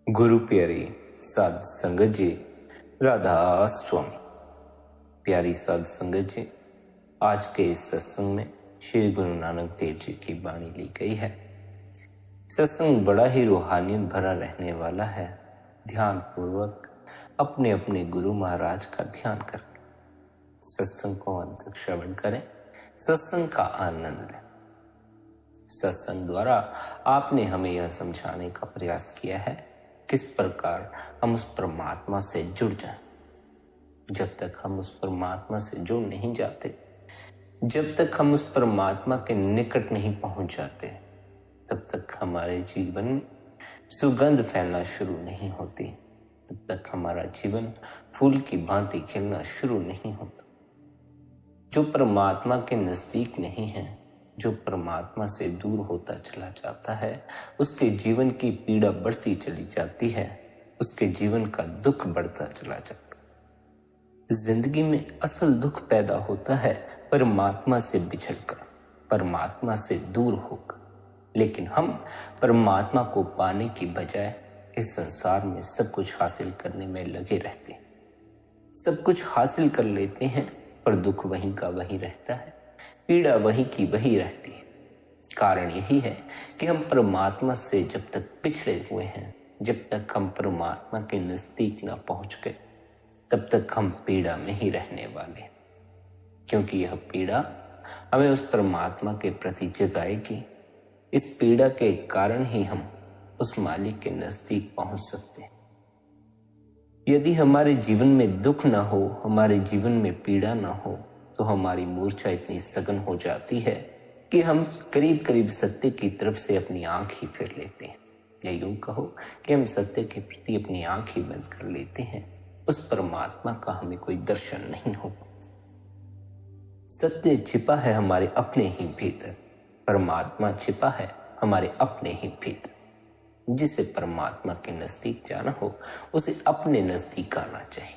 गुरु प्यारी साध संगत जी, राधा स्वामी। प्यारी साध संगत जी, आज के इस सत्संग में श्री गुरु नानक देव जी की वाणी ली गई है। सत्संग बड़ा ही रूहानियत भरा रहने वाला है। ध्यान पूर्वक अपने अपने गुरु महाराज का ध्यान करें, सत्संग को अंत तक श्रवण करें, सत्संग का आनंद लें। सत्संग द्वारा आपने हमें यह समझाने का प्रयास किया है किस प्रकार हम उस परमात्मा से जुड़ जाएं। जब तक हम उस परमात्मा से जुड़ नहीं जाते, जब तक हम उस परमात्मा के निकट नहीं पहुंच जाते, तब तक हमारे जीवन में सुगंध फैलना शुरू नहीं होती, तब तक हमारा जीवन फूल की भांति खिलना शुरू नहीं होता। जो परमात्मा के नजदीक नहीं है, जो परमात्मा से दूर होता चला जाता है, उसके जीवन की पीड़ा बढ़ती चली जाती है, उसके जीवन का दुख बढ़ता चला जाता है। जिंदगी में असल दुख पैदा होता है परमात्मा से बिछड़कर, परमात्मा से दूर होकर। लेकिन हम परमात्मा को पाने की बजाय इस संसार में सब कुछ हासिल करने में लगे रहते हैं। सब कुछ हासिल कर लेते हैं पर दुख वहीं का वहीं रहता है, पीड़ा वहीं की वहीं रहती है। कारण यही है कि हम परमात्मा से जब तक पिछड़े हुए हैं, जब तक हम परमात्मा के नजदीक ना पहुंच गए, तब तक हम पीड़ा में ही रहने वाले हैं। क्योंकि यह पीड़ा हमें उस परमात्मा के प्रति जगाएगी। इस पीड़ा के कारण ही हम उस मालिक के नजदीक पहुंच सकते हैं। यदि हमारे जीवन में दुख ना हो, हमारे जीवन में पीड़ा ना हो, तो हमारी मूर्छा इतनी सघन हो जाती है कि हम करीब करीब सत्य की तरफ से अपनी आंख ही फेर लेते हैं, या यूं कहो कि हम सत्य के प्रति अपनी आंख ही बंद कर लेते हैं। उस परमात्मा का हमें कोई दर्शन नहीं हो। सत्य छिपा है हमारे अपने ही भीतर, परमात्मा छिपा है हमारे अपने ही भीतर। जिसे परमात्मा के नजदीक जाना हो, उसे अपने नजदीक आना चाहिए।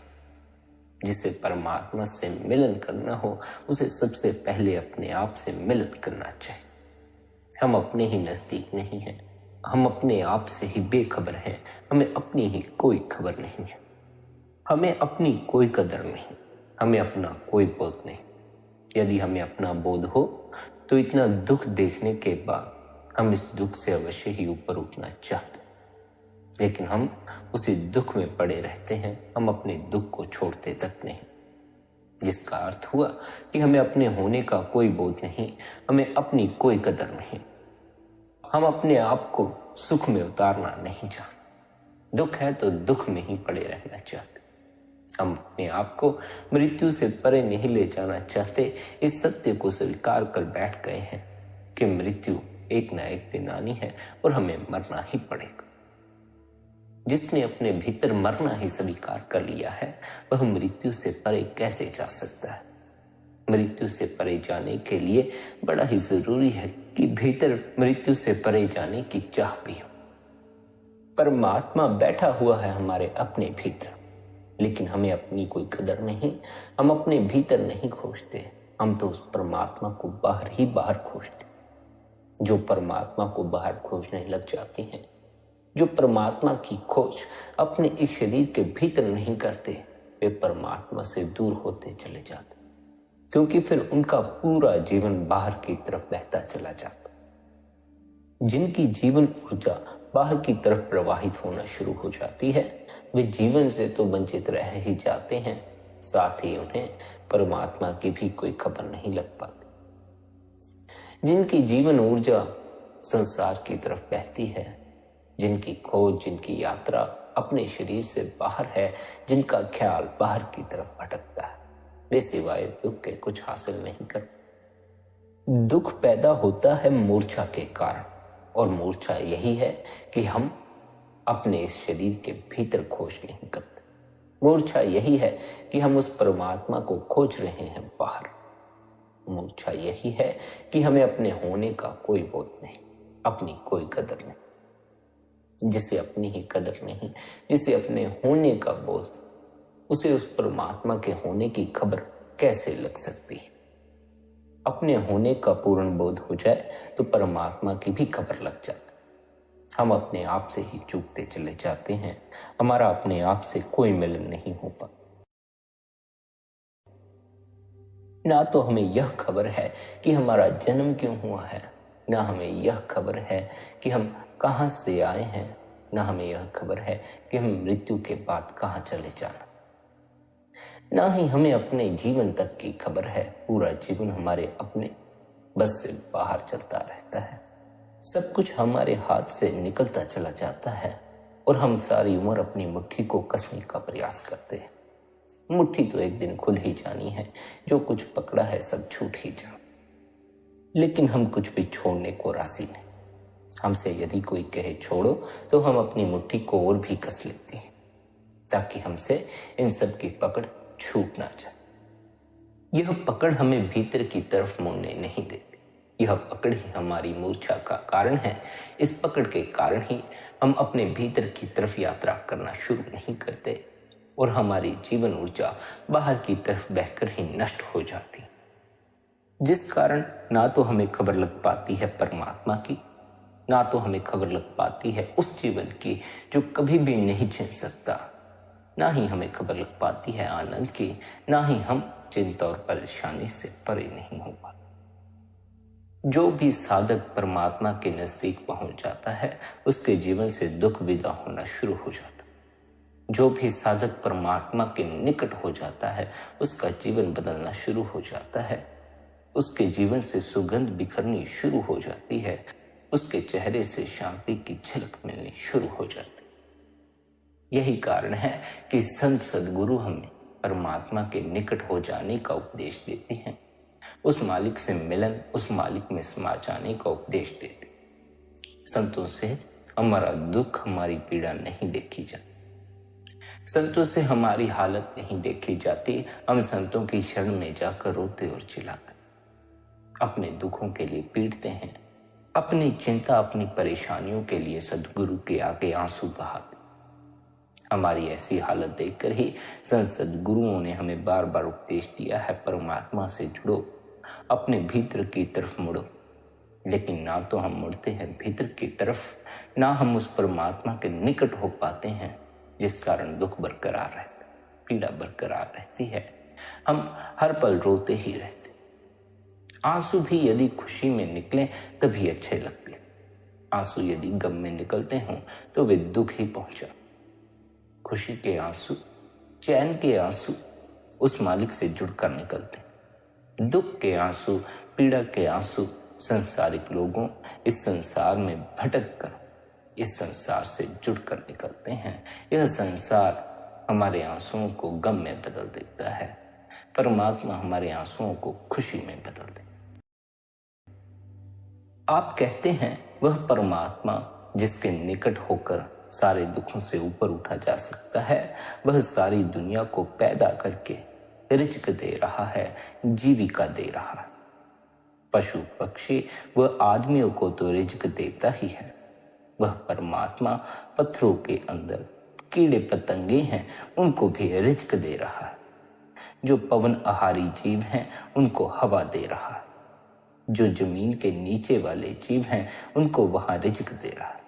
जिसे परमात्मा से मिलन करना हो, उसे सबसे पहले अपने आप से मिलन करना चाहिए। हम अपने ही नजदीक नहीं हैं, हम अपने आप से ही बेखबर हैं, हमें अपनी ही कोई खबर नहीं है, हमें अपनी कोई कदर नहीं, हमें अपना कोई बोध नहीं। यदि हमें अपना बोध हो तो इतना दुख देखने के बाद हम इस दुख से अवश्य ही ऊपर उठना चाहते, लेकिन हम उसी दुख में पड़े रहते हैं। हम अपने दुख को छोड़ते तक नहीं, जिसका अर्थ हुआ कि हमें अपने होने का कोई बोध नहीं, हमें अपनी कोई कदर नहीं। हम अपने आप को सुख में उतारना नहीं चाहते, दुख है तो दुख में ही पड़े रहना चाहते। हम अपने आप को मृत्यु से परे नहीं ले जाना चाहते। इस सत्य को स्वीकार कर बैठ गए हैं कि मृत्यु एक ना एक दिन आनी है और हमें मरना ही पड़ेगा। जिसने अपने भीतर मरना ही स्वीकार कर लिया है, वह मृत्यु से परे कैसे जा सकता है। मृत्यु से परे जाने के लिए बड़ा ही जरूरी है कि भीतर मृत्यु से परे जाने की चाह भी हो। परमात्मा बैठा हुआ है हमारे अपने भीतर, लेकिन हमें अपनी कोई कदर नहीं, हम अपने भीतर नहीं खोजते, हम तो उस परमात्मा को बाहर ही बाहर खोजते। जो परमात्मा को बाहर खोजने लग जाते हैं, जो परमात्मा की खोज अपने इस शरीर के भीतर नहीं करते, वे परमात्मा से दूर होते चले जाते, क्योंकि फिर उनका पूरा जीवन बाहर की तरफ बहता चला जाता। जिनकी जीवन ऊर्जा बाहर की तरफ प्रवाहित होना शुरू हो जाती है, वे जीवन से तो वंचित रह ही जाते हैं, साथ ही उन्हें परमात्मा की भी कोई खबर नहीं लग पाती। जिनकी जीवन ऊर्जा संसार की तरफ बहती है, जिनकी खोज, जिनकी यात्रा अपने शरीर से बाहर है, जिनका ख्याल बाहर की तरफ भटकता है, वे सिवाय दुख के कुछ हासिल नहीं करते। दुख पैदा होता है मूर्छा के कारण, और मूर्छा यही है कि हम अपने इस शरीर के भीतर खोज नहीं करते। मूर्छा यही है कि हम उस परमात्मा को खोज रहे हैं बाहर। मूर्छा यही है कि हमें अपने होने का कोई बोध नहीं, अपनी कोई कदर नहीं। जिसे अपनी ही कदर नहीं, जिसे अपने होने का बोध, उसे उस परमात्मा के होने की खबर कैसे लग सकती है। अपने होने का पूर्ण बोध हो जाए तो परमात्मा की भी खबर लग जाती। हम अपने आप से ही चूकते चले जाते हैं। हमारा अपने आप से कोई मिलन नहीं हो पाता। ना तो हमें यह खबर है कि हमारा जन्म क्यों हुआ है, ना हमें यह खबर है कि हम कहाँ से आए हैं, ना हमें यह खबर है कि हम मृत्यु के बाद कहाँ चले जाना। ना ही हमें अपने जीवन तक की खबर है। पूरा जीवन हमारे अपने बस से बाहर चलता रहता है। सब कुछ हमारे हाथ से निकलता चला जाता है और हम सारी उम्र अपनी मुट्ठी को कसने का प्रयास करते हैं। मुट्ठी तो एक दिन खुल ही जानी है, जो कुछ पकड़ा है सब छूट ही जा। लेकिन हम कुछ भी छोड़ने को राजी नहीं। हमसे यदि कोई कहे छोड़ो तो हम अपनी मुट्ठी को और भी कस लेते हैं, ताकि हमसे इन सब की पकड़ छूट ना जाए। यह पकड़ हमें भीतर की तरफ मुड़ने नहीं देती। यह पकड़ ही हमारी मूर्छा का कारण है। इस पकड़ के कारण ही हम अपने भीतर की तरफ यात्रा करना शुरू नहीं करते और हमारी जीवन ऊर्जा बाहर की तरफ बहकर ही नष्ट हो जाती, जिस कारण ना तो हमें खबर लग पाती है परमात्मा की, ना तो हमें खबर लग पाती है उस जीवन की जो कभी भी नहीं छिन सकता, ना ही हमें खबर लग पाती है आनंद की, ना ही हम चिंता और परेशानी से परे नहीं हो पाते। जो भी साधक परमात्मा के नजदीक पहुंच जाता है उसके जीवन से दुख विदा होना शुरू हो जाता है। जो भी साधक परमात्मा के निकट हो जाता है उसका जीवन बदलना शुरू हो जाता है। उसके जीवन से सुगंध बिखरनी शुरू हो जाती है। उसके चेहरे से शांति की झलक मिलनी शुरू हो जाती है। यही कारण है कि संत सद्गुरु हमें परमात्मा के निकट हो जाने का उपदेश देते हैं। उस मालिक से मिलन, उस मालिक में समा जाने का उपदेश देते। संतों से हमारा दुख, हमारी पीड़ा नहीं देखी जाती। संतों से हमारी हालत नहीं देखी जाती। हम संतों की शरण में जाकर रोते और चिल्लाते, अपने दुखों के लिए पीड़ते हैं, अपनी चिंता, अपनी परेशानियों के लिए सद्गुरु के आगे आंसू बहाते। हमारी ऐसी हालत देखकर ही संत सद्गुरुओं ने हमें बार बार उपदेश दिया है, परमात्मा से जुड़ो, अपने भीतर की तरफ मुड़ो। लेकिन ना तो हम मुड़ते हैं भीतर की तरफ, ना हम उस परमात्मा के निकट हो पाते हैं, जिस कारण दुख बरकरार रहता, पीड़ा बरकरार रहती है। हम हर पल रोते ही रहते। आंसू भी यदि खुशी में निकले तभी अच्छे लगते। आंसू यदि गम में निकलते हों तो वे दुख ही पहुंचा। खुशी के आंसू, चैन के आंसू उस मालिक से जुड़कर निकलते। दुख के आंसू, पीड़ा के आंसू संसारिक लोगों इस संसार में भटक कर इस संसार से जुड़कर निकलते हैं। यह संसार हमारे आंसुओं को गम में बदल देता है, परमात्मा हमारे आंसुओं को खुशी में बदल देता है। आप कहते हैं वह परमात्मा जिसके निकट होकर सारे दुखों से ऊपर उठा जा सकता है, वह सारी दुनिया को पैदा करके रिज़्क दे रहा है, जीविका दे रहा है। पशु पक्षी वह आदमियों को तो रिज़्क देता ही है, वह परमात्मा पत्थरों के अंदर कीड़े पतंगे हैं उनको भी रिज़्क दे रहा है। जो पवन आहारी जीव हैं उनको हवा दे रहा है। जो जमीन के नीचे वाले जीव हैं उनको वहां रिज़्क दे रहा है।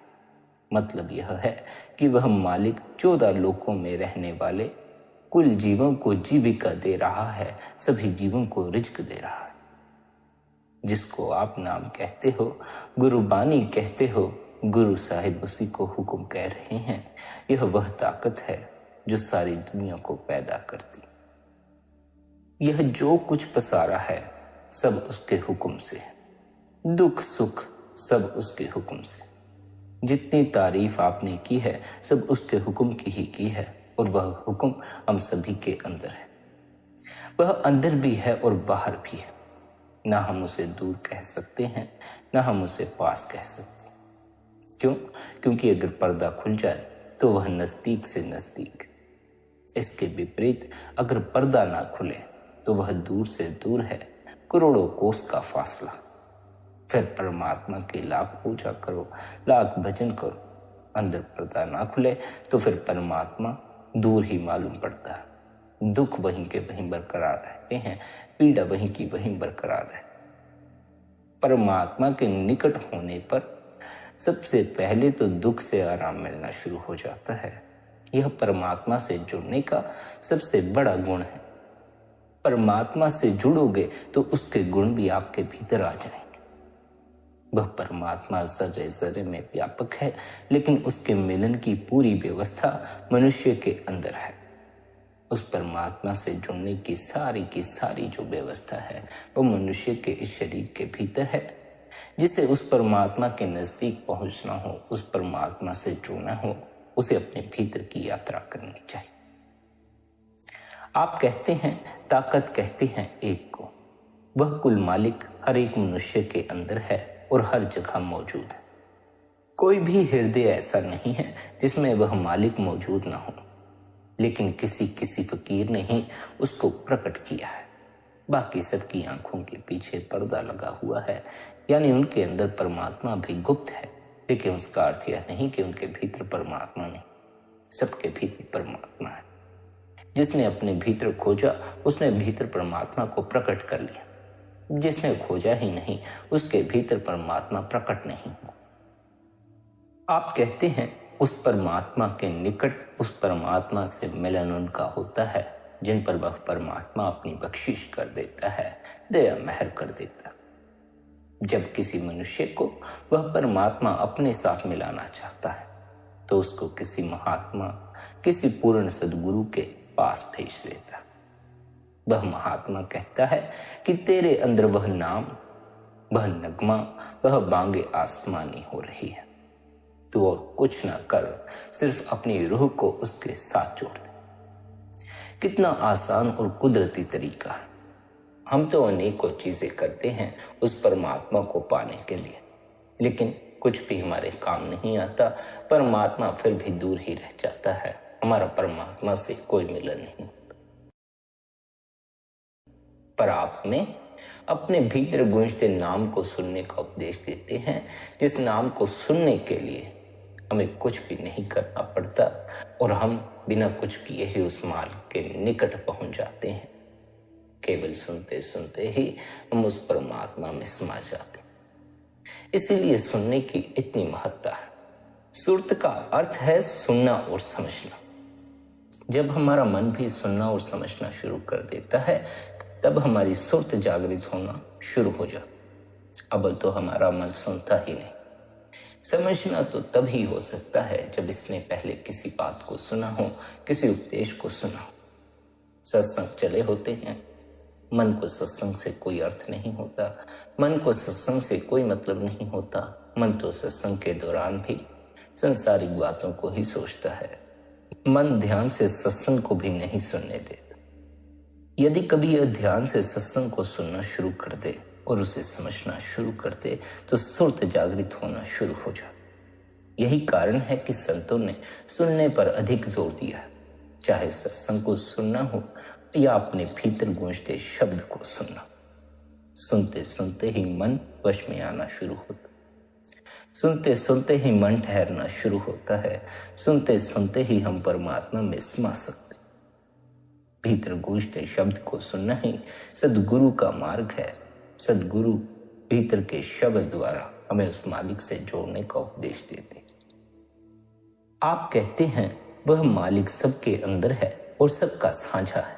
मतलब यह है कि वह मालिक 14 लोकों में रहने वाले कुल जीवों को जीविका दे रहा है, सभी जीवों को रिज़्क दे रहा है। जिसको आप नाम कहते हो, गुरुबानी कहते हो, गुरु साहिब उसी को हुक्म कह रहे हैं। यह वह ताकत है जो सारी दुनिया को पैदा करती। यह जो कुछ पसारा है सब उसके हुक्म से है। दुख सुख सब उसके हुक्म से। जितनी तारीफ आपने की है सब उसके हुक्म की ही की है, और वह हुक्म हम सभी के अंदर है। वह अंदर भी है और बाहर भी है। ना हम उसे दूर कह सकते हैं, ना हम उसे पास कह सकते। क्यों? क्योंकि अगर पर्दा खुल जाए तो वह नजदीक से नजदीक। इसके विपरीत अगर पर्दा ना खुले तो वह दूर से दूर है, करोड़ों कोस का फासला। फिर परमात्मा की लाख पूजा करो, लाख भजन करो, अंदर पर्दा ना खुले तो फिर परमात्मा दूर ही मालूम पड़ता है। दुख वहीं के वहीं बरकरार रहते हैं, पीड़ा वहीं की वहीं बरकरार रहती। परमात्मा के निकट होने पर सबसे पहले तो दुख से आराम मिलना शुरू हो जाता है। यह परमात्मा से जुड़ने का सबसे बड़ा गुण है। परमात्मा से जुड़ोगे तो उसके गुण भी आपके भीतर आ जाएंगे। वह परमात्मा जर्रे जर्रे में व्यापक है, लेकिन उसके मिलन की पूरी व्यवस्था मनुष्य के अंदर है। उस परमात्मा से जुड़ने की सारी जो व्यवस्था है वो मनुष्य के इस शरीर के भीतर है। जिसे उस परमात्मा के नजदीक पहुंचना हो, उस परमात्मा से जुड़ना हो, उसे अपने भीतर की यात्रा करनी चाहिए। आप कहते हैं, ताकत कहते हैं एक को। वह कुल मालिक हर एक मनुष्य के अंदर है और हर जगह मौजूद है। कोई भी हृदय ऐसा नहीं है जिसमें वह मालिक मौजूद ना हो, लेकिन किसी फकीर ने ही उसको प्रकट किया है। बाकी सबकी आंखों के पीछे पर्दा लगा हुआ है, यानी उनके अंदर परमात्मा भी गुप्त है, लेकिन उसका अर्थ यह नहीं कि उनके भीतर परमात्मा नहीं। सबके भीतर परमात्मा है। जिसने अपने भीतर खोजा उसने भीतर परमात्मा को प्रकट कर लिया। जिसने खोजा ही नहीं उसके भीतर परमात्मा प्रकट नहीं हुआ। आप कहते हैं उस परमात्मा के निकट, उस परमात्मा से मिलन उनका होता है जिन पर वह परमात्मा अपनी बख्शिश कर देता है, दया मेहर कर देता। जब किसी मनुष्य को वह परमात्मा अपने साथ मिलाना चाहता है तो उसको किसी महात्मा, किसी पूर्ण सद्गुरु के पास भेज देता। वह महात्मा कहता है कि तेरे अंदर वह नाम, वह नगमा, वह बांगे आसमानी हो रही है। तू और कुछ ना कर, सिर्फ अपनी रूह को उसके साथ जोड़ दे। कितना आसान और कुदरती तरीका है। हम तो अनेकों चीजें करते हैं उस परमात्मा को पाने के लिए, लेकिन कुछ भी हमारे काम नहीं आता। परमात्मा फिर भी दूर ही रह जाता है। हमारा परमात्मा से कोई मिलन नहीं होता। पर आप में अपने भीतर गूंजते नाम को सुनने का उपदेश देते हैं, जिस नाम को सुनने के लिए हमें कुछ भी नहीं करना पड़ता और हम बिना कुछ किए ही उस मार्ग के निकट पहुंच जाते हैं। केवल सुनते सुनते ही हम उस परमात्मा में समा जाते हैं। इसीलिए सुनने की इतनी महत्ता है। सुरत का अर्थ है सुनना और समझना। जब हमारा मन भी सुनना और समझना शुरू कर देता है तब हमारी सुरत जागृत होना शुरू हो जाती। अब तो हमारा मन सुनता ही नहीं। समझना तो तब ही हो सकता है जब इसने पहले किसी बात को सुना हो, किसी उपदेश को सुना हो। सत्संग चले होते हैं, मन को सत्संग से कोई अर्थ नहीं होता, मन को सत्संग से कोई मतलब नहीं होता। मन तो सत्संग के दौरान भी संसारिक बातों को ही सोचता है। मन ध्यान से सत्संग को भी नहीं सुनने देता। यदि कभी यह ध्यान से सत्संग को सुनना शुरू कर दे और उसे समझना शुरू कर दे तो सुरत जागृत होना शुरू हो जाए। यही कारण है कि संतों ने सुनने पर अधिक जोर दिया, चाहे सत्संग को सुनना हो या अपने भीतर गूंजते शब्द को सुनना। सुनते सुनते ही मन वश में आना शुरू होता, सुनते सुनते ही मन ठहरना शुरू होता है, सुनते सुनते ही हम परमात्मा में समा सकते। भीतर गूंजते शब्द को सुनना ही सद्गुरु का मार्ग है। सद्गुरु भीतर के शब्द द्वारा हमें उस मालिक से जोड़ने का उपदेश देते। आप कहते हैं वह मालिक सबके अंदर है और सबका साझा है।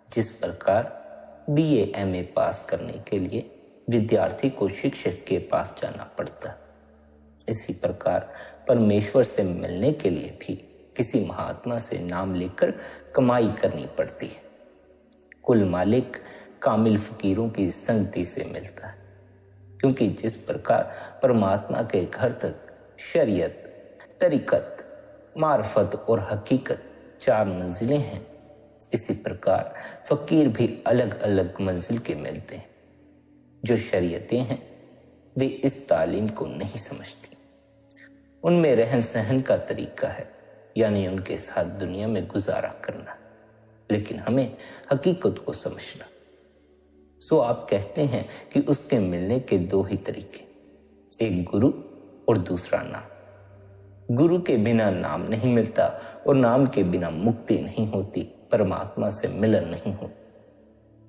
जिस प्रकार BA MA पास करने के लिए विद्यार्थी को शिक्षक के पास जाना पड़ता, इसी प्रकार परमेश्वर से मिलने के लिए भी किसी महात्मा से नाम लेकर कमाई करनी पड़ती है। कुल मालिक कामिल फकीरों की संगति से मिलता है, क्योंकि जिस प्रकार परमात्मा के घर तक शरीयत, तरीकत, मार्फत और हकीकत 4 मंजिलें हैं, इसी प्रकार फकीर भी अलग अलग मंजिल के मिलते हैं। जो शरीयतें हैं वे इस तालीम को नहीं समझती। उनमें रहन सहन का तरीका है, यानी उनके साथ दुनिया में गुजारा करना, लेकिन हमें हकीकत को समझना। सो आप कहते हैं कि उसके मिलने के 2 ही तरीके, एक गुरु और दूसरा नाम। गुरु के बिना नाम नहीं मिलता और नाम के बिना मुक्ति नहीं होती, परमात्मा से मिलन नहीं होता।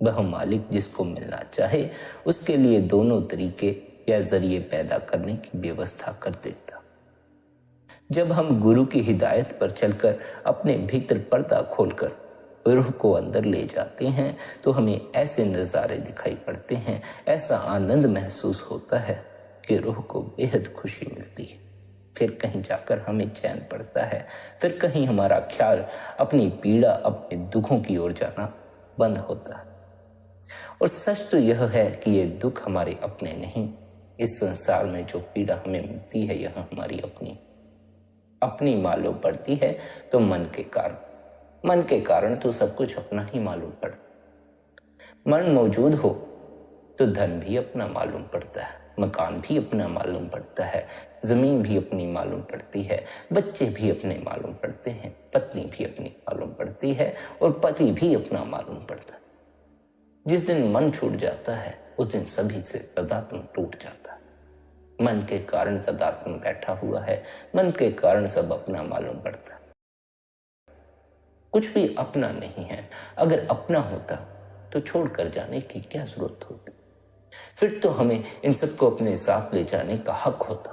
वह मालिक जिसको मिलना चाहे उसके लिए दोनों तरीके या जरिए पैदा करने की व्यवस्था कर देता। जब हम गुरु की हिदायत पर चलकर अपने भीतर पर्दा खोलकर रूह को अंदर ले जाते हैं तो हमें ऐसे नज़ारे दिखाई पड़ते हैं, ऐसा आनंद महसूस होता है कि रूह को बेहद खुशी मिलती है। फिर कहीं जाकर हमें चैन पड़ता है, फिर कहीं हमारा ख्याल अपनी पीड़ा, अपने दुखों की ओर जाना बंद होता है। और सच तो यह है कि ये दुख हमारे अपने नहीं। इस संसार में जो पीड़ा हमें मिलती है यह हमारी अपनी मालूम पड़ती है तो मन के कारण तो सब कुछ अपना ही मालूम पड़ता। मन मौजूद हो तो धन भी अपना मालूम पड़ता है, मकान भी अपना मालूम पड़ता है, जमीन भी अपनी मालूम पड़ती है, बच्चे भी अपने मालूम पड़ते हैं, पत्नी भी अपनी मालूम पड़ती है और पति भी अपना मालूम पड़ता है। जिस दिन मन छूट जाता है उस दिन सभी से तादात्म्य टूट जाता है। मन के कारण तादात्म्य बैठा हुआ है, मन के कारण सब अपना मालूम पड़ता है। कुछ भी अपना नहीं है। अगर अपना होता तो छोड़कर जाने की क्या जरूरत होती? फिर तो हमें इन सबको अपने साथ ले जाने का हक होता,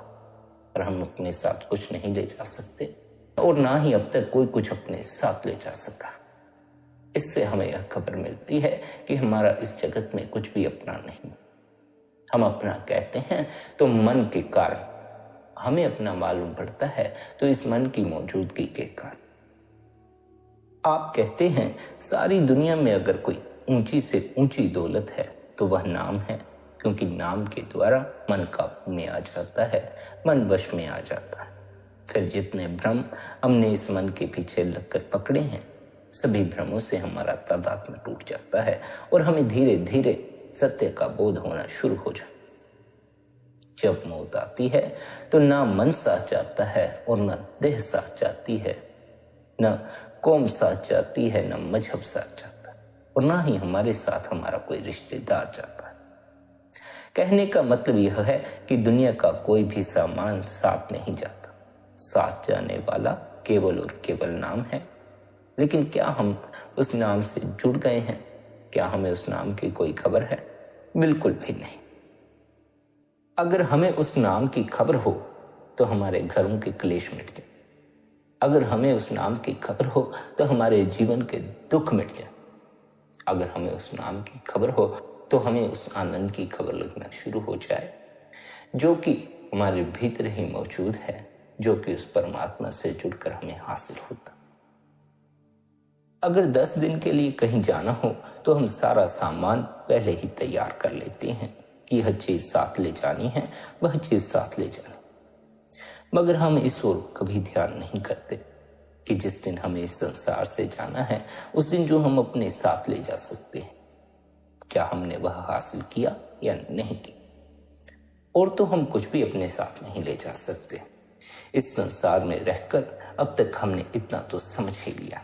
पर हम अपने साथ कुछ नहीं ले जा सकते और ना ही अब तक कोई कुछ अपने साथ ले जा सका। इससे हमें यह खबर मिलती है कि हमारा इस जगत में कुछ भी अपना नहीं। हम अपना कहते हैं तो मन के कारण, हमें अपना मालूम पड़ता है तो इस मन की मौजूदगी के कारण। आप कहते हैं सारी दुनिया में अगर कोई ऊंची से ऊंची दौलत है तो वह नाम है, क्योंकि नाम के द्वारा मन काबू में आ जाता है, मन वश में आ जाता है। फिर जितने भ्रम हमने इस मन के पीछे लगकर पकड़े हैं, सभी भ्रमों से हमारा तादात्म्य टूट जाता है और हमें धीरे धीरे सत्य का बोध होना शुरू हो जाता है। जब मौत आती है तो ना मन साथ जाता है और न देह साथ जाती है, न कौम साथ जाती है, न मजहब साथ जाता है और ना ही हमारे साथ हमारा कोई रिश्तेदार जाता है। कहने का मतलब यह है कि दुनिया का कोई भी सामान साथ नहीं जाता। साथ जाने वाला केवल और केवल नाम है। लेकिन क्या हम उस नाम से जुड़ गए हैं? क्या हमें उस नाम की कोई खबर है? बिल्कुल भी नहीं। अगर हमें उस नाम की खबर हो तो हमारे घरों के क्लेश मिट जाए। अगर हमें उस नाम की खबर हो तो हमारे जीवन के दुख मिट जाए। अगर हमें उस नाम की खबर हो तो हमें उस आनंद की खबर लगना शुरू हो जाए जो कि हमारे भीतर ही मौजूद है, जो कि उस परमात्मा से जुड़कर हमें हासिल होता। अगर 10 दिन के लिए कहीं जाना हो तो हम सारा सामान पहले ही तैयार कर लेते हैं कि यह चीज साथ ले जानी है, वह चीज साथ ले जानी। मगर हम इस ओर कभी ध्यान नहीं करते कि जिस दिन हमें इस संसार से जाना है उस दिन जो हम अपने साथ ले जा सकते हैं, क्या हमने वह हासिल किया या नहीं किया? और तो हम कुछ भी अपने साथ नहीं ले जा सकते। इस संसार में रहकर अब तक हमने इतना तो समझ ही लिया,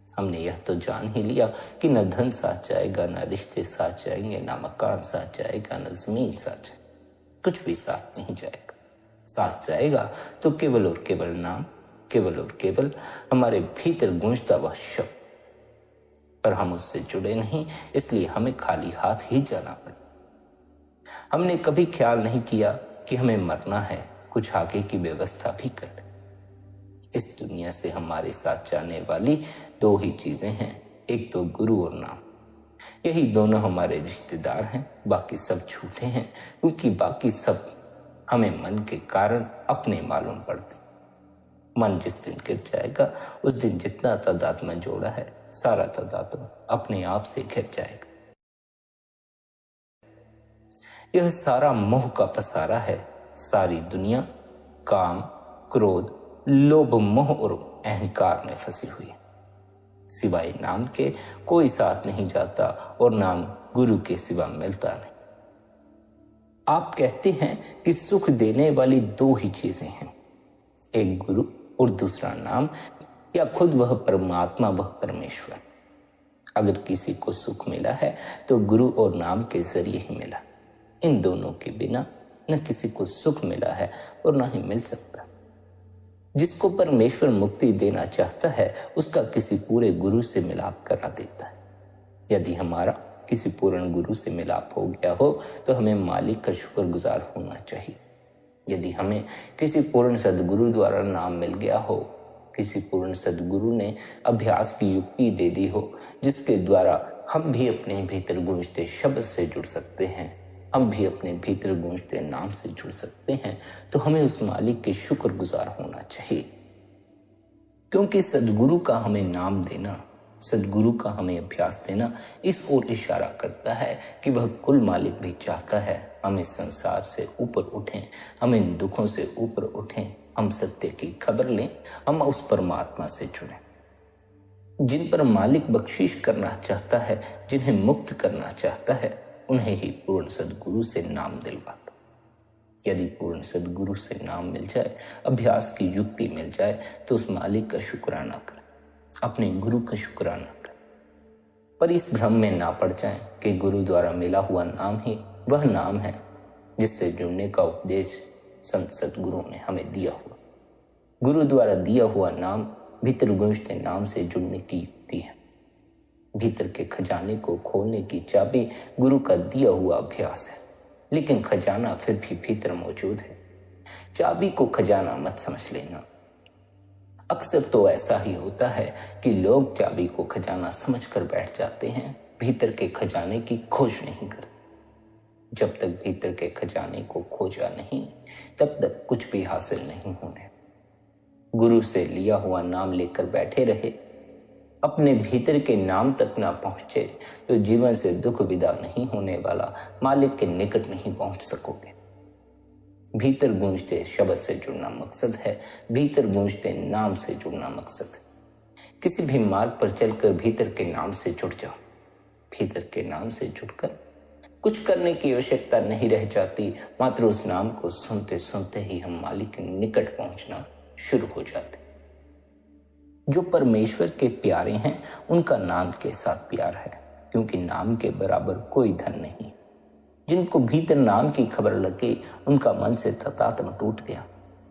हमने यह तो जान ही लिया कि न धन साथ जाएगा, न रिश्ते साथ जाएंगे, न मकान साथ जाएगा, न जमीन साथ जाएगा, कुछ भी साथ नहीं जाएगा। साथ जाएगा तो केवल और केवल नाम, केवल और केवल हमारे भीतर गूंजता वह शब्द। पर हम उससे जुड़े नहीं, इसलिए हमें खाली हाथ ही जाना पड़ा। हमने कभी ख्याल नहीं किया कि हमें मरना है, कुछ आगे की व्यवस्था भी कर ले। इस दुनिया से हमारे साथ जाने वाली 2 ही चीजें हैं, एक तो गुरु और नाम। यही दोनों हमारे रिश्तेदार हैं, बाकी सब झूठे हैं, क्योंकि बाकी सब हमें मन के कारण अपने मालूम पड़ते। मन जिस दिन गिर जाएगा उस दिन जितना तादात्म्य जोड़ा है सारा तादात्म्य अपने आप से घिर जाएगा। यह सारा मोह का पसारा है। सारी दुनिया काम, क्रोध, लोभ, मोह और अहंकार में फंसी हुई है। सिवाय नाम के कोई साथ नहीं जाता और नाम गुरु के सिवा मिलता नहीं। आप कहते हैं कि सुख देने वाली 2 ही चीजें हैं, एक गुरु और दूसरा नाम, या खुद वह परमात्मा, वह परमेश्वर। अगर किसी को सुख मिला है तो गुरु और नाम के जरिए ही मिला। इन दोनों के बिना न किसी को सुख मिला है और न ही मिल सकता। जिसको परमेश्वर मुक्ति देना चाहता है उसका किसी पूरे गुरु से मिलाप करा देता है। यदि हमारा किसी पूर्ण गुरु से मिलाप हो गया हो तो हमें मालिक का शुक्रगुजार होना चाहिए। यदि हमें किसी पूर्ण सद्गुरु द्वारा नाम मिल गया हो, किसी पूर्ण सद्गुरु ने अभ्यास की युक्ति दे दी हो जिसके द्वारा हम भी अपने भीतर गूंजते शब्द से जुड़ सकते हैं, हम भी अपने भीतर गूंजते नाम से जुड़ सकते हैं, तो हमें उस मालिक के शुक्रगुजार होना चाहिए। क्योंकि सद्गुरु का हमें नाम देना, सद्गुरु का हमें अभ्यास देना इस ओर इशारा करता है कि वह कुल मालिक भी चाहता है हम इस संसार से ऊपर उठें, हम इन दुखों से ऊपर उठें, हम सत्य की खबर लें, हम उस परमात्मा से जुड़ें। जिन पर मालिक बख्शिश करना चाहता है, जिन्हें मुक्त करना चाहता है, उन्हें ही पूर्ण सद्गुरु से नाम दिलवाता। यदि पूर्ण सद्गुरु से नाम मिल जाए, अभ्यास की युक्ति मिल जाए, तो उस मालिक का शुक्राना करें, अपने गुरु का शुक्राना करें। पर इस भ्रम में ना पड़ जाएं कि गुरु द्वारा मिला हुआ नाम ही वह नाम है जिससे जुड़ने का उपदेश संत सद्गुरु ने हमें दिया हुआ। गुरु द्वारा दिया हुआ नाम भीतर गूंजते नाम से जुड़ने की युक्ति है। भीतर के खजाने को खोलने की चाबी गुरु का दिया हुआ अभ्यास है, लेकिन खजाना फिर भी भीतर मौजूद है। चाबी को खजाना मत समझ लेना। अक्सर तो ऐसा ही होता है कि लोग चाबी को खजाना समझकर बैठ जाते हैं, भीतर के खजाने की खोज नहीं करते। जब तक भीतर के खजाने को खोजा नहीं, तब तक कुछ भी हासिल नहीं होने। गुरु से लिया हुआ नाम लेकर बैठे रहे, अपने भीतर के नाम तक ना पहुंचे तो जीवन से दुख विदा नहीं होने वाला, मालिक के निकट नहीं पहुंच सकोगे। भीतर गूंजते शब्द से जुड़ना मकसद है, भीतर गूंजते नाम से जुड़ना मकसद है। किसी भी मार्ग पर चलकर भीतर के नाम से जुड़ जाओ। भीतर के नाम से जुड़कर कुछ करने की आवश्यकता नहीं रह जाती, मात्र उस नाम को सुनते सुनते ही हम मालिक के निकट पहुंचना शुरू हो जाते। जो परमेश्वर के प्यारे हैं उनका नाम के साथ प्यार है, क्योंकि नाम के बराबर कोई धन नहीं। जिनको भीतर नाम की खबर लगी, उनका मन से ततात्म टूट गया।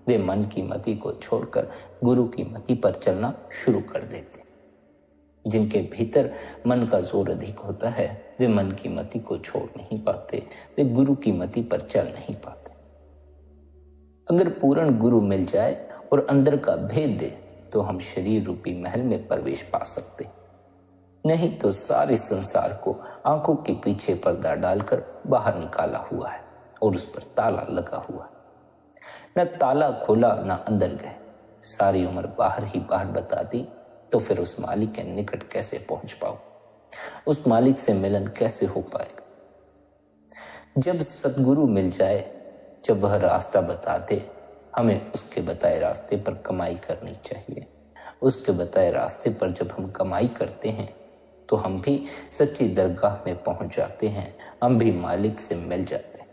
वे मन की मति को छोड़कर गुरु की मति पर चलना शुरू कर देते। जिनके भीतर मन का जोर अधिक होता है, वे मन की मति को छोड़ नहीं पाते, वे गुरु की मति पर चल नहीं पाते। अगर पूर्ण गुरु मिल जाए और अंदर का भेद दे तो हम शरीर रूपी महल में प्रवेश पा सकते, नहीं तो सारे संसार को आंखों के पीछे पर्दा डालकर बाहर निकाला हुआ है और उस पर ताला लगा हुआ है। न ताला खोला न अंदर गए, सारी उम्र बाहर ही बाहर बता दी, तो फिर उस मालिक के निकट कैसे पहुंच पाओ? उस मालिक से मिलन कैसे हो पाएगा? जब सद्गुरु मिल जाए, जब वह रास्ता बता दे, हमें उसके बताए रास्ते पर कमाई करनी चाहिए। उसके बताए रास्ते पर जब हम कमाई करते हैं तो हम भी सच्ची दरगाह में पहुंच जाते हैं, हम भी मालिक से मिल जाते हैं।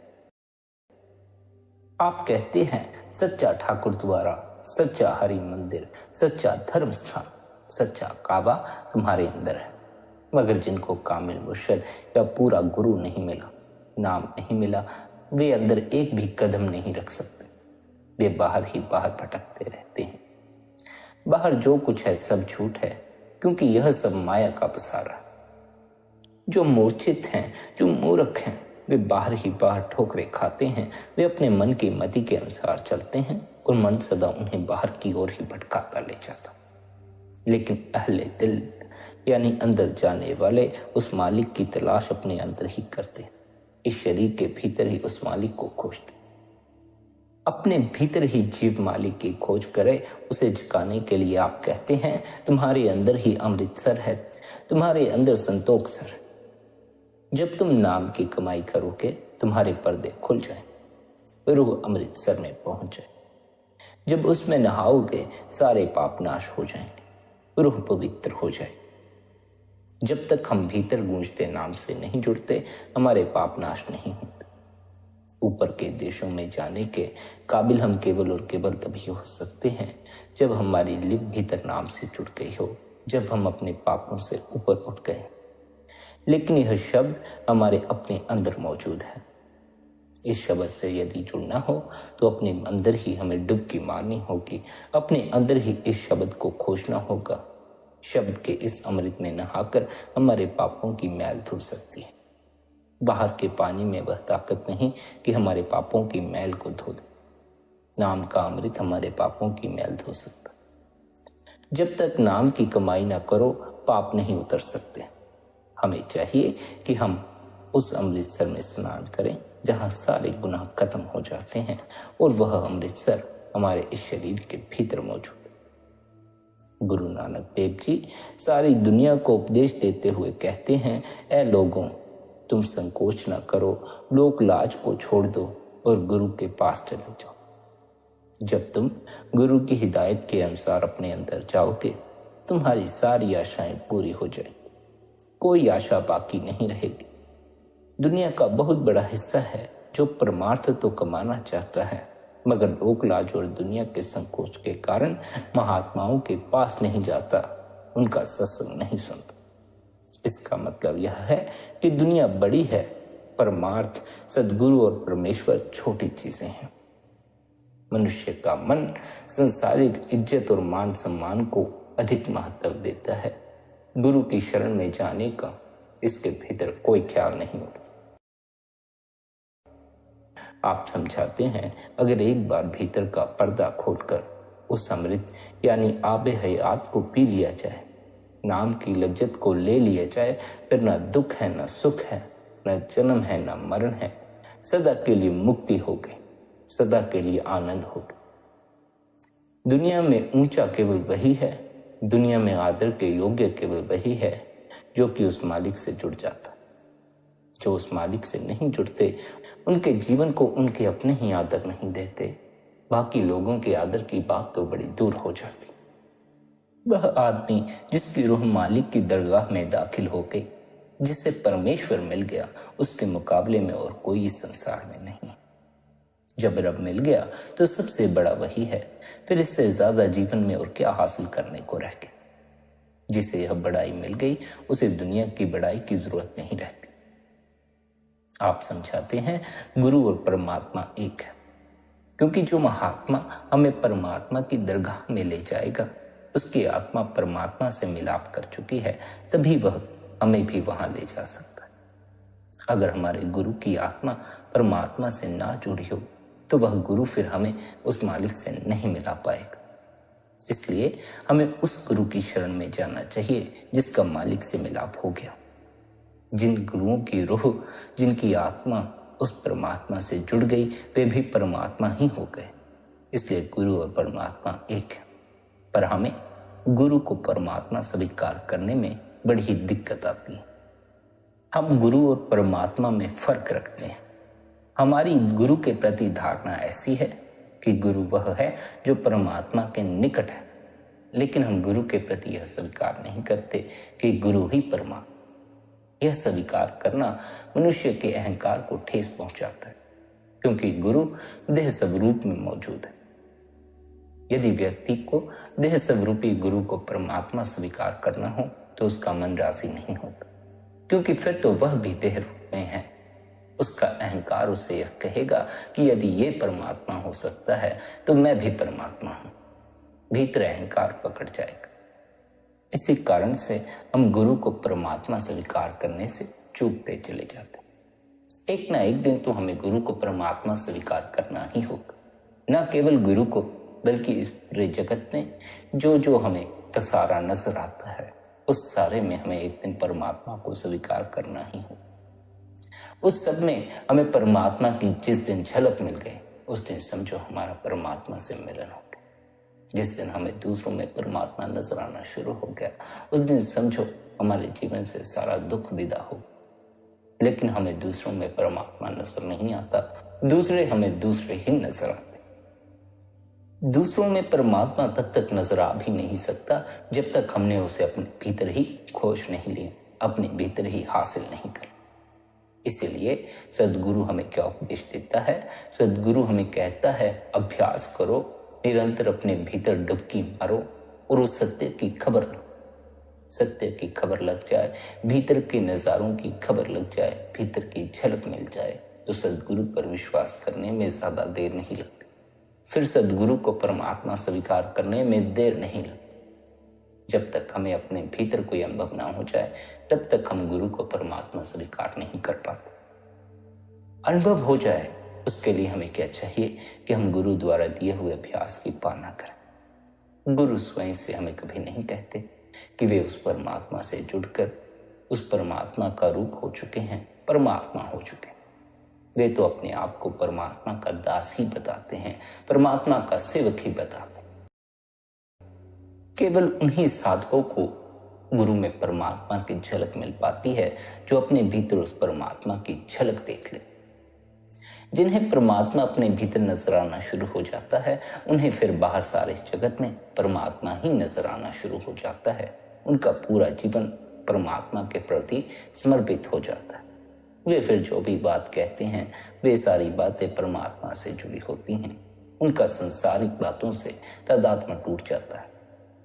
आप कहते हैं सच्चा ठाकुर द्वारा, सच्चा हरि मंदिर, सच्चा धर्म स्थान, सच्चा काबा तुम्हारे अंदर है। मगर जिनको कामिल मुर्शद या पूरा गुरु नहीं मिला, नाम नहीं मिला, वे अंदर एक भी कदम नहीं रख सकते। वे बाहर ही बाहर भटकते रहते हैं। बाहर जो कुछ है सब झूठ है, क्योंकि यह सब माया का पसारा। जो मूर्छित हैं, जो मूर्ख हैं, वे बाहर ही बाहर ठोकरे खाते हैं। वे अपने मन की मति के अनुसार चलते हैं और मन सदा उन्हें बाहर की ओर ही भटकाता ले जाता। लेकिन अहले दिल यानी अंदर जाने वाले उस मालिक की तलाश अपने अंदर ही करते, इस शरीर के भीतर ही उस मालिक को खोजते। अपने भीतर ही जीव मालिक की खोज करे, उसे जगाने के लिए आप कहते हैं तुम्हारे अंदर ही अमृतसर है, तुम्हारे अंदर संतोख सर है। जब तुम नाम की कमाई करोगे, तुम्हारे पर्दे खुल जाए, रूह अमृतसर में पहुंच जाए। जब उसमें नहाओगे, सारे पाप नाश हो जाएंगे, रूह पवित्र हो जाए। जब तक हम भीतर गूंजते नाम से नहीं जुड़ते, हमारे पाप नाश नहीं होते। ऊपर के देशों में जाने के काबिल हम केवल और केवल तभी हो सकते हैं जब हमारी लिप भीतर नाम से जुड़ गई हो, जब हम अपने पापों से ऊपर उठ गए। लेकिन यह शब्द हमारे अपने अंदर मौजूद है। इस शब्द से यदि जुड़ना हो तो अपने अंदर ही हमें डुबकी मारनी होगी, अपने अंदर ही इस शब्द को खोजना होगा। शब्द के इस अमृत में नहाकर हमारे पापों की मैल धुल सकती है। बाहर के पानी में वह ताकत नहीं कि हमारे पापों की मैल को धो दे। नाम का अमृत हमारे पापों की मैल धो सकता। जब तक नाम की कमाई ना करो, पाप नहीं उतर सकते। हमें चाहिए कि हम उस अमृतसर में स्नान करें जहां सारे गुनाह खत्म हो जाते हैं, और वह अमृतसर हमारे इस शरीर के भीतर मौजूद है। गुरु नानक देव जी सारी दुनिया को उपदेश देते हुए कहते हैं, ऐ लोगों, तुम संकोच न करो, लोक लाज को छोड़ दो और गुरु के पास चले जाओ। जब तुम गुरु की हिदायत के अनुसार अपने अंदर जाओगे, तुम्हारी सारी आशाएं पूरी हो जाएंगी, कोई आशा बाकी नहीं रहेगी। दुनिया का बहुत बड़ा हिस्सा है जो परमार्थ तो कमाना चाहता है, मगर लोक लाज और दुनिया के संकोच के कारण महात्माओं के पास नहीं जाता, उनका सत्संग नहीं सुनता। इसका मतलब यह है कि दुनिया बड़ी है, परमार्थ, सद्गुरु और परमेश्वर छोटी चीजें हैं। मनुष्य का मन संसारिक इज्जत और मान सम्मान को अधिक महत्व देता है। गुरु की शरण में जाने का इसके भीतर कोई ख्याल नहीं उठता। आप समझाते हैं, अगर एक बार भीतर का पर्दा खोलकर उस अमृत यानी आबे हयात को पी लिया जाए, नाम की लज्जत को ले लिया जाए, फिर न दुख है, न सुख है, न जन्म है, न मरण है। सदा के लिए मुक्ति हो गई, सदा के लिए आनंद हो गया। दुनिया में ऊंचा केवल वही है, दुनिया में आदर के योग्य केवल वही है जो कि उस मालिक से जुड़ जाता। जो उस मालिक से नहीं जुड़ते, उनके जीवन को उनके अपने ही आदर नहीं देते, बाकी लोगों के आदर की बात तो बड़ी दूर हो जाती। वह आदमी जिसकी रूह मालिक की दरगाह में दाखिल हो गई, जिसे परमेश्वर मिल गया, उसके मुकाबले में और कोई इस संसार में नहीं। जब रब मिल गया तो सबसे बड़ा वही है, फिर इससे ज्यादा जीवन में और क्या हासिल करने को रह गया। जिसे यह बड़ाई मिल गई, उसे दुनिया की बड़ाई की जरूरत नहीं रहती। आप समझाते हैं, गुरु और परमात्मा एक है, क्योंकि जो महात्मा हमें परमात्मा की दरगाह में ले जाएगा, उसकी आत्मा परमात्मा से मिलाप कर चुकी है, तभी वह हमें भी वहां ले जा सकता है। अगर हमारे गुरु की आत्मा परमात्मा से ना जुड़ी हो, तो वह गुरु फिर हमें उस मालिक से नहीं मिला पाएगा। इसलिए हमें उस गुरु की शरण में जाना चाहिए जिसका मालिक से मिलाप हो गया। जिन गुरुओं की रूह, जिनकी आत्मा उस परमात्मा से जुड़ गई, वे भी परमात्मा ही हो गए। इसलिए गुरु और परमात्मा एक है, पर हमें गुरु को परमात्मा स्वीकार करने में बड़ी ही दिक्कत आती है। हम गुरु और परमात्मा में फर्क रखते हैं। हमारी गुरु के प्रति धारणा ऐसी है कि गुरु वह है जो परमात्मा के निकट है, लेकिन हम गुरु के प्रति यह स्वीकार नहीं करते कि गुरु ही परमात्मा। यह स्वीकार करना मनुष्य के अहंकार को ठेस पहुंचाता है, क्योंकि गुरु देह स्वरूप में मौजूद है। यदि व्यक्ति को देह स्वरूपी गुरु को परमात्मा स्वीकार करना हो, तो उसका मन राजी नहीं होता, क्योंकि फिर तो वह भी देह रूप में है। उसका अहंकार उसे यह कहेगा कि यदि ये परमात्मा हो सकता है, तो मैं भी परमात्मा हूं। भीतर अहंकार पकड़ जाएगा। इसी कारण से हम गुरु को परमात्मा स्वीकार करने से चूकते चले जाते। एक ना एक दिन तो हमें गुरु को परमात्मा स्वीकार करना ही होगा। न केवल गुरु को, बल्कि इस पूरे जगत में जो जो हमें पसारा नजर आता है, उस सारे में हमें एक दिन परमात्मा को स्वीकार करना ही होगा। उस सब में हमें परमात्मा की जिस दिन झलक मिल गई, उस दिन समझो हमारा परमात्मा से मिलन हो गया। जिस दिन हमें दूसरों में परमात्मा नजर आना शुरू हो गया, उस दिन समझो हमारे जीवन से सारा दुख विदा हो। लेकिन हमें दूसरों में परमात्मा नजर नहीं आता, दूसरे हमें दूसरे ही नजर आते। दूसरों में परमात्मा तब तक नजर आ भी नहीं सकता जब तक हमने उसे अपने भीतर ही खोज नहीं लिया, अपने भीतर ही हासिल नहीं कर। इसीलिए सद्गुरु हमें क्या उपदेश देता है? सद्गुरु हमें कहता है, अभ्यास करो, निरंतर अपने भीतर डुबकी मारो और उस सत्य की खबर लो। सत्य की खबर लग जाए, भीतर के नजारों की खबर लग जाए, भीतर की झलक मिल जाए, तो सद्गुरु पर विश्वास करने में ज्यादा देर नहीं लगती। फिर सद्गुरु को परमात्मा स्वीकार करने में देर नहीं लगती। जब तक हमें अपने भीतर कोई अनुभव ना हो जाए तब तक हम गुरु को परमात्मा स्वीकार नहीं कर पाते। अनुभव हो जाए उसके लिए हमें क्या चाहिए कि हम गुरु द्वारा दिए हुए अभ्यास की पालना करें। गुरु स्वयं से हमें कभी नहीं कहते कि वे उस परमात्मा से जुड़कर उस परमात्मा का रूप हो चुके हैं, परमात्मा हो चुके हैं। वे तो अपने आप को परमात्मा का दास ही बताते हैं, परमात्मा का सेवक ही बताते हैं। केवल उन्हीं साधकों को गुरु में परमात्मा की झलक मिल पाती है जो अपने भीतर उस परमात्मा की झलक देख ले। जिन्हें परमात्मा अपने भीतर नजर आना शुरू हो जाता है उन्हें फिर बाहर सारे जगत में परमात्मा ही नजर आना शुरू हो जाता है। उनका पूरा जीवन परमात्मा के प्रति समर्पित हो जाता है। वे फिर जो भी बात कहते हैं वे सारी बातें परमात्मा से जुड़ी होती हैं। उनका संसारिक बातों से तादात्म्य टूट जाता है,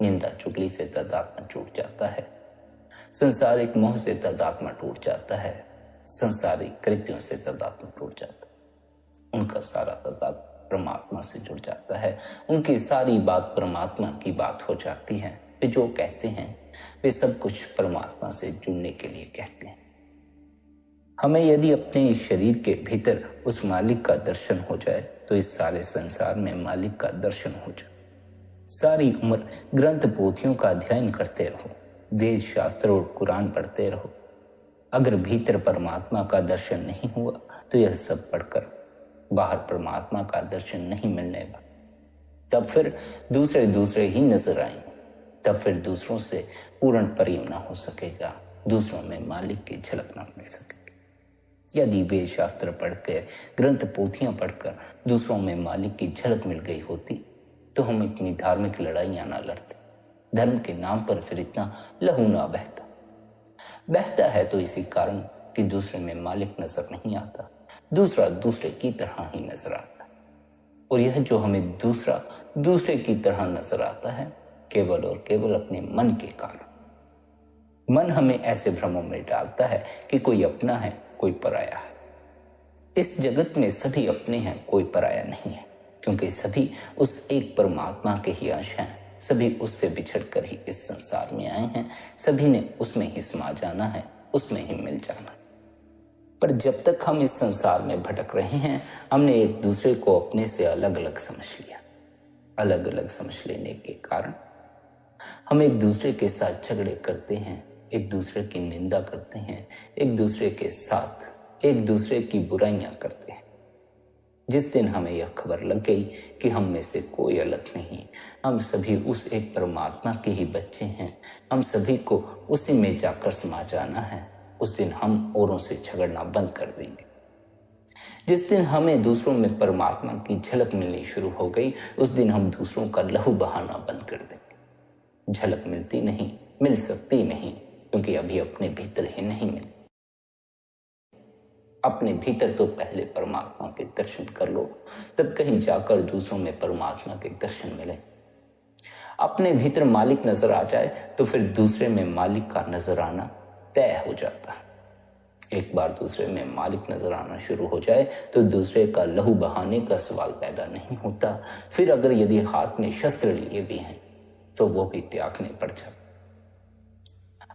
निंदा चुगली से तादात्म्य टूट जाता है, संसारिक मोह से तादात्म्य टूट जाता है, संसारिक कृत्यों से तादात्म्य टूट जाता है। उनका सारा तादात्म्य परमात्मा से जुड़ जाता है। उनकी सारी बात परमात्मा की बात हो जाती है। वे जो कहते हैं वे सब कुछ परमात्मा से जुड़ने के लिए कहते हैं। हमें यदि अपने इस शरीर के भीतर उस मालिक का दर्शन हो जाए तो इस सारे संसार में मालिक का दर्शन हो जाए। सारी उम्र ग्रंथ पोथियों का अध्ययन करते रहो, वेद शास्त्र और कुरान पढ़ते रहो, अगर भीतर परमात्मा का दर्शन नहीं हुआ तो यह सब पढ़कर बाहर परमात्मा का दर्शन नहीं मिलने वाला। तब फिर दूसरे ही नजर आएंगे, तब फिर दूसरों से पूर्ण प्रेम ना हो सकेगा, दूसरों में मालिक की झलक ना मिल सकेगी। यदि वेद शास्त्र पढ़कर, ग्रंथ पोथियां पढ़कर दूसरों में मालिक की झलक मिल गई होती तो हम इतनी धार्मिक लड़ाइयां ना लड़ते, धर्म के नाम पर फिर इतना लहू ना बहता है तो इसी कारण कि दूसरे में मालिक नजर नहीं आता, दूसरा दूसरे की तरह ही नजर आता है। और यह जो हमें दूसरे की तरह नजर आता है केवल और केवल अपने मन के कारण। मन हमें ऐसे भ्रमों में डालता है कि कोई अपना है, कोई पराया है। इस जगत में सभी अपने हैं, कोई पराया नहीं है, क्योंकि सभी उस एक परमात्मा के ही अंश हैं। सभी उससे बिछड़कर ही इस संसार में आए हैं, सभी ने उसमें ही समा जाना है, उसमें ही मिल जाना है। पर जब तक हम इस संसार में भटक रहे हैं हमने एक दूसरे को अपने से अलग अलग समझ लिया। अलग अलग समझ लेने के कारण हम एक दूसरे के साथ झगड़े करते हैं, एक दूसरे की निंदा करते हैं, एक दूसरे के साथ एक दूसरे की बुराइयां करते हैं। जिस दिन हमें यह खबर लग गई कि हम में से कोई अलग नहीं, हम सभी उस एक परमात्मा के ही बच्चे हैं, हम सभी को उसी में जाकर समा जाना है, उस दिन हम औरों से झगड़ना बंद कर देंगे। जिस दिन हमें दूसरों में परमात्मा की झलक मिलनी शुरू हो गई उस दिन हम दूसरों का लहू बहाना बंद कर देंगे। झलक मिलती नहीं, मिल सकती नहीं, क्योंकि अभी अपने भीतर ही नहीं मिली। अपने भीतर तो पहले परमात्मा के दर्शन कर लो, तब कहीं जाकर दूसरों में परमात्मा के दर्शन मिले। अपने भीतर मालिक नजर आ जाए तो फिर दूसरे में मालिक का नजर आना तय हो जाता है। एक बार दूसरे में मालिक नजर आना शुरू हो जाए तो दूसरे का लहू बहाने का सवाल पैदा नहीं होता। फिर अगर यदि हाथ में शस्त्र लिए भी हैं तो वो भी त्यागने पड़ जाते।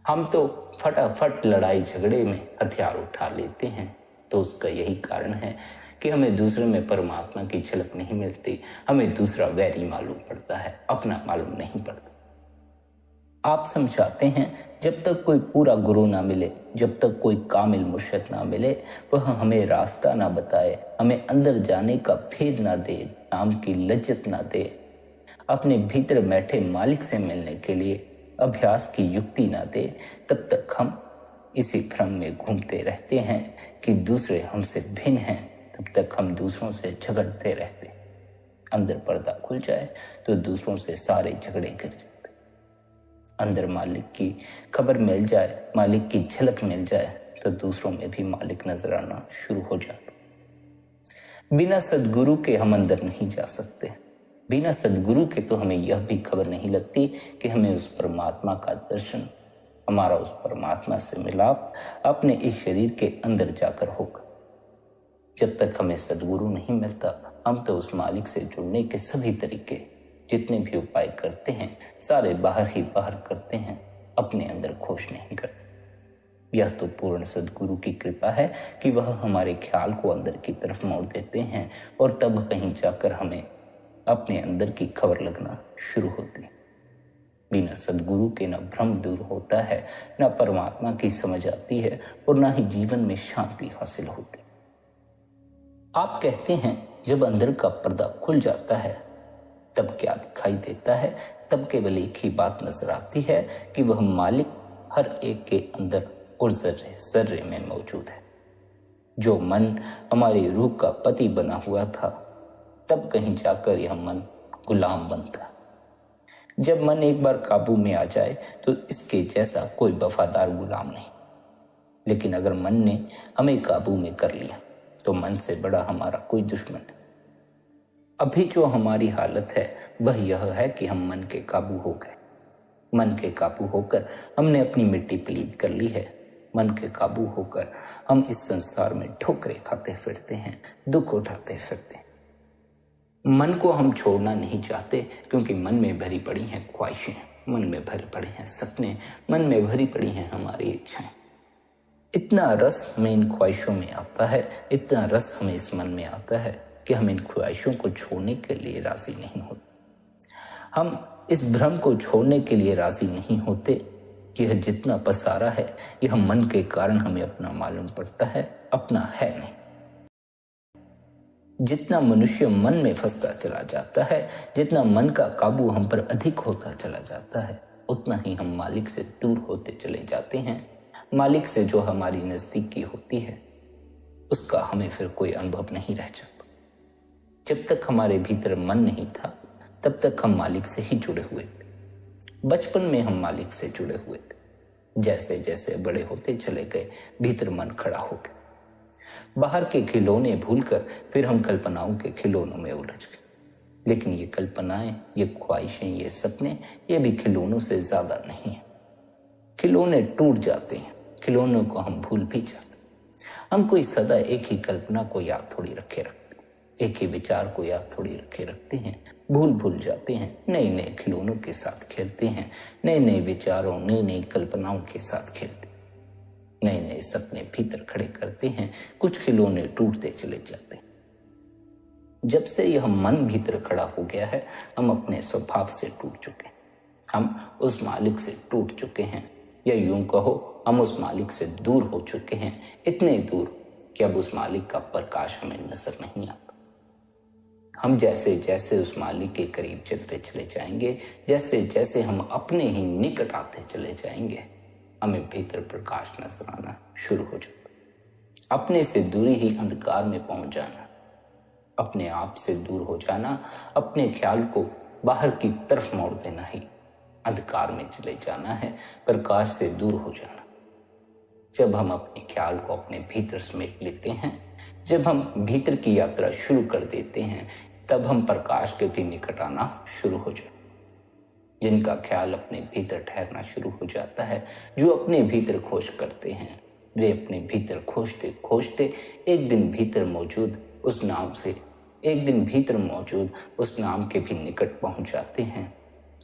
हम तो फटाफट लड़ाई झगड़े में हथियार उठा लेते हैं, तो उसका यही कारण है कि हमें दूसरे में परमात्मा की झलक नहीं मिलती। हमें दूसरा वैरी मालूम पड़ता है, अपना मालूम नहीं पड़ता। आप समझाते हैं जब तक कोई पूरा गुरु ना मिले, जब तक कोई कामिल मुर्शिद ना मिले, वह हमें रास्ता ना बताए, हमें अंदर जाने का भेद ना दे, नाम की लज्जत ना दे, अपने भीतर बैठे मालिक से मिलने के लिए अभ्यास की युक्ति ना दे, तब तक हम इसी भ्रम में घूमते रहते हैं कि दूसरे हमसे भिन्न हैं। तब तक हम दूसरों से झगड़ते रहते हैं। अंदर पर्दा खुल जाए तो दूसरों से सारे झगड़े गिर जाते। अंदर मालिक की खबर मिल जाए, मालिक की झलक मिल जाए तो दूसरों में भी मालिक नजर आना शुरू हो जाता। बिना सदगुरु के हम अंदर नहीं जा सकते। बिना सदगुरु के तो हमें यह भी खबर नहीं लगती कि हमें उस परमात्मा का दर्शन, हमारा उस परमात्मा से मिलाप अपने इस शरीर के अंदर जाकर होगा। जब तक हमें सदगुरु नहीं मिलता हम तो उस मालिक से जुड़ने के सभी तरीके जितने भी उपाय करते हैं सारे बाहर ही बाहर करते हैं, अपने अंदर खोज नहीं करते। यह तो पूर्ण सद्गुरु की कृपा है कि वह हमारे ख्याल को अंदर की तरफ मोड़ देते हैं और तब कहीं जाकर हमें अपने अंदर की खबर लगना शुरू होती है। बिना सद्गुरु के न भ्रम दूर होता है, न परमात्मा की समझ आती है और न ही जीवन में शांति हासिल होती। आप कहते हैं जब अंदर का पर्दा खुल जाता है तब क्या दिखाई देता है? तब केवल एक ही बात नजर आती है कि वह मालिक हर एक के अंदर और जर्रे जर्रे में मौजूद है। जो मन हमारी रूह का पति बना हुआ था, तब कहीं जाकर यह मन गुलाम बनता। जब मन एक बार काबू में आ जाए तो इसके जैसा कोई वफादार गुलाम नहीं। लेकिन अगर मन ने हमें काबू में कर लिया तो मन से बड़ा हमारा कोई दुश्मन नहीं। अभी जो हमारी हालत है वह यह है कि हम मन के काबू हो गए। मन के काबू होकर हमने अपनी मिट्टी पलीद कर ली है। मन के काबू होकर हम इस संसार में ठोकरें खाते फिरते हैं, दुख उठाते फिरते हैं। मन को हम छोड़ना नहीं चाहते क्योंकि मन में भरी पड़ी हैं ख्वाहिशें, मन में भरे पड़े हैं सपने, मन में भरी पड़ी हैं हमारी इच्छाएं। इतना रस हमें इन ख्वाहिशों में आता है, इतना रस हमें इस मन में आता है कि हम इन ख्वाहिशों को छोड़ने के लिए राजी नहीं होते। हम इस भ्रम को छोड़ने के लिए राजी नहीं होते कि यह जितना पसारा है यह मन के कारण हमें अपना मालूम पड़ता है, अपना है नहीं। जितना मनुष्य मन में फंसता चला जाता है, जितना मन का काबू हम पर अधिक होता चला जाता है, उतना ही हम मालिक से दूर होते चले जाते हैं। मालिक से जो हमारी नजदीकी होती है उसका हमें फिर कोई अनुभव नहीं रह जाता। जब तक हमारे भीतर मन नहीं था तब तक हम मालिक से ही जुड़े हुए थे। बचपन में हम मालिक से जुड़े हुए थे। जैसे जैसे बड़े होते चले गए भीतर मन खड़ा हो गया। बाहर के खिलौने भूलकर फिर हम कल्पनाओं के खिलौनों में उलझ गए। लेकिन ये कल्पनाएं, ये ख्वाहिशें, ये सपने, ये भी खिलौनों से ज्यादा नहीं है। खिलौने टूट जाते हैं, खिलौनों को हम भूल भी जाते। हम कोई सदा एक ही कल्पना को याद थोड़ी रखे रखते, एक ही विचार को याद थोड़ी रखे रखते हैं, भूल जाते हैं। नए नए खिलौनों के साथ खेलते हैं, नए नए विचारों, नई नई कल्पनाओं के साथ खेलते, नए नए सपने भीतर खड़े करते हैं। कुछ खिलौने टूटते चले जाते हैं। जब से यह मन भीतर खड़ा हो गया है, हम अपने स्वभाव से टूट चुके हैं। हम उस मालिक से टूट चुके हैं, या यूं कहो हम उस मालिक से दूर हो चुके हैं। इतने दूर कि अब उस मालिक का प्रकाश हमें नजर नहीं आता। हम जैसे जैसे उस मालिक के करीब चलते चले जाएंगे, जैसे जैसे हम अपने ही निकट आते चले जाएंगे, हमें भीतर प्रकाश नजर आना शुरू हो जाता। अपने से दूरी ही अंधकार में पहुंच जाना, अपने आप से दूर हो जाना, अपने ख्याल को बाहर की तरफ मोड़ देना ही अंधकार में चले जाना है, प्रकाश से दूर हो जाना। जब हम अपने ख्याल को अपने भीतर समेट लेते हैं, जब हम भीतर की यात्रा शुरू कर देते हैं, तब हम प्रकाश के भी निकट आना शुरू हो जाते। जिनका ख्याल अपने भीतर ठहरना शुरू हो जाता है, जो अपने भीतर खोज करते हैं, वे अपने भीतर खोजते खोजते एक दिन भीतर मौजूद उस नाम से, एक दिन भीतर मौजूद उस नाम के भी निकट पहुंच जाते हैं,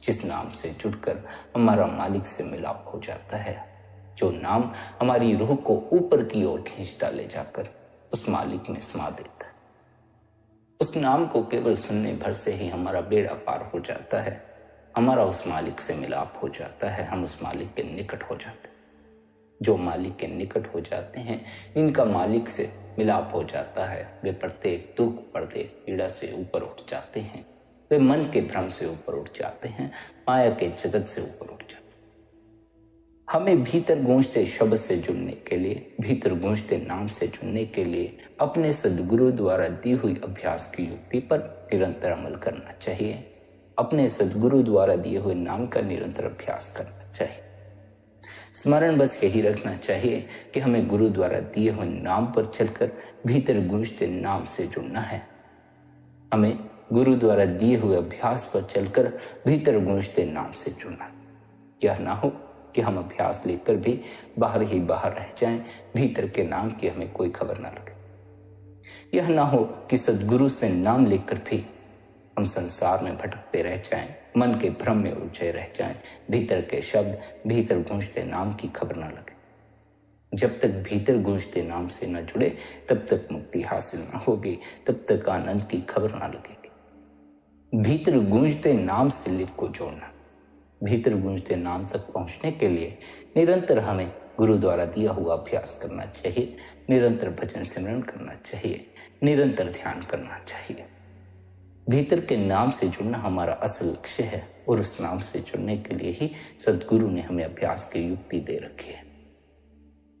जिस नाम से जुड़कर हमारा मालिक से मिलाप हो जाता है। जो नाम हमारी रूह को ऊपर की ओर खींचता ले जाकर उस मालिक में समा देता है। उस नाम को केवल सुनने भर से ही हमारा बेड़ा पार हो जाता है, हमारा उस मालिक से मिलाप हो जाता है, हम उस मालिक के निकट हो जाते हैं। जो मालिक के निकट हो जाते हैं, जिनका मालिक से मिलाप हो जाता है, वे प्रत्येक दुख, प्रत्येक पीड़ा से ऊपर उठ जाते हैं। वे मन के भ्रम से ऊपर उठ जाते हैं, माया के जगत से ऊपर उठ जाते हैं। हमें भीतर गूंजते शब्द से जुड़ने के लिए, भीतर गूंजते नाम से जुड़ने के लिए अपने सद्गुरु द्वारा दी हुई अभ्यास की युक्ति पर निरंतर अमल करना चाहिए। अपने सद्गुरु द्वारा दिए हुए नाम का निरंतर अभ्यास करना चाहिए। स्मरण बस यही रखना चाहिए कि हमें गुरु द्वारा दिए हुए नाम पर चलकर भीतर गूंजते नाम से जुड़ना है। हमें गुरु द्वारा दिए हुए अभ्यास पर चलकर भीतर गूंजते नाम से जुड़ना। यह ना हो कि हम अभ्यास लेकर भी बाहर ही बाहर रह जाएं, भीतर के नाम की हमें कोई खबर ना लगे। यह ना हो कि सद्गुरु से नाम लेकर भी हम संसार में भटकते रह जाएं, मन के भ्रम में उलझे रह जाएं, भीतर के शब्द, भीतर गूंजते नाम की खबर न लगे। जब तक भीतर गूंजते नाम से न जुड़े तब तक मुक्ति हासिल न होगी, तब तक आनंद की खबर न लगेगी। भीतर गूंजते नाम से लिप को जोड़ना, भीतर गूंजते नाम तक पहुंचने के लिए निरंतर हमें गुरु द्वारा दिया हुआ अभ्यास करना चाहिए, निरंतर भजन सिमरन करना चाहिए, निरंतर ध्यान करना चाहिए। भीतर के नाम से जुड़ना हमारा असल लक्ष्य है और उस नाम से जुड़ने के लिए ही सदगुरु ने हमें अभ्यास की युक्ति दे रखी है।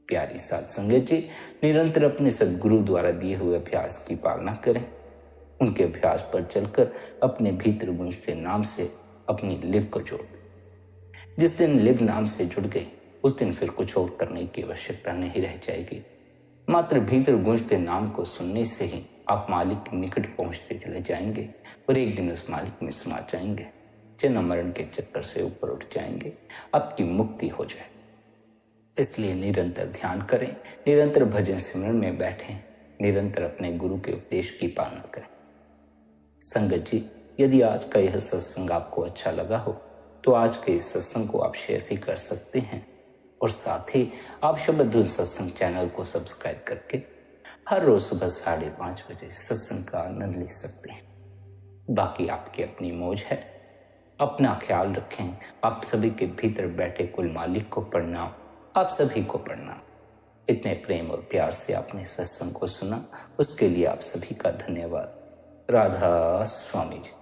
प्यारी साध संगत जी, निरंतर अपने सदगुरु द्वारा दिए हुए अभ्यास की पालना करें। उनके अभ्यास पर चलकर अपने भीतर गूंजते नाम से अपनी लिव को जोड़ दें। जिस दिन लिव नाम से जुड़ गई उस दिन फिर कुछ और करने की आवश्यकता नहीं रह जाएगी। मात्र भीतर गूंजते नाम को सुनने से ही आप मालिक के निकट पहुंचते चले जाएंगे और एक दिन उस मालिक में समा जाएंगे, जन्म मरण के चक्कर से ऊपर उठ जाएंगे, आपकी मुक्ति हो जाए। इसलिए निरंतर ध्यान करें, निरंतर भजन सिमरन में बैठें, निरंतर अपने गुरु के उपदेश की पालना करें। संगत जी, यदि आज का यह सत्संग आपको अच्छा लगा हो तो आज के इस सत्संग को आप शेयर भी कर सकते हैं और साथ ही आप शब्द धुन सत्संग चैनल को सब्सक्राइब करके हर रोज सुबह 5:30 बजे सत्संग का आनंद ले सकते हैं। बाकी आपकी अपनी मौज है। अपना ख्याल रखें। आप सभी के भीतर बैठे कुल मालिक को प्रणाम, आप सभी को प्रणाम। इतने प्रेम और प्यार से आपने सत्संग को सुना, उसके लिए आप सभी का धन्यवाद। राधा स्वामी जी।